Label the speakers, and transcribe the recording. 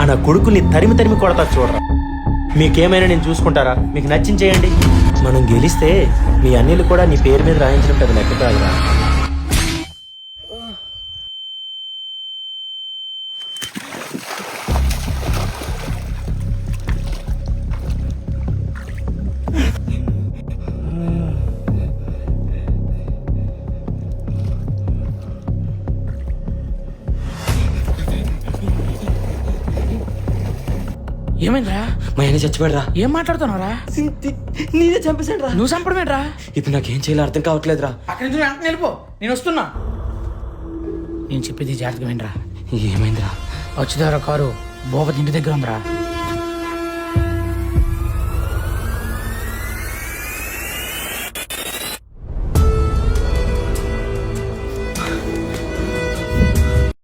Speaker 1: మన కొడుకుని తరిమి తరిమి కొడతా చూడరా. మీకేమైనా నేను చూసుకుంటారా? మీకు నచ్చింది చేయండి. మనం గెలిస్తే మీ అన్నిలు కూడా నీ పేరు మీద రాయించడం పెద్ద లెక్క కాదురా.
Speaker 2: ఏమైందిరా?
Speaker 3: మా ఆయన చచ్చిపోయాడురా.
Speaker 2: ఏం మాట్లాడుతున్నావురా?
Speaker 3: నేనే చంపేశాడు రా.
Speaker 2: నువ్వు చంపడమేట్రా?
Speaker 3: ఇప్పుడు నాకేం చేయాలో అర్థం కావట్లేదురా.
Speaker 2: అక్కడి నుంచి వెంటనే వెళ్ళిపో, నేను వస్తున్నా. నేను చెప్పేది జాగ్రత్తగా వినరా.
Speaker 3: ఏమైందిరా?
Speaker 2: వచ్చేదారా కారు భూపతి ఇంటి దగ్గర ఉందిరా.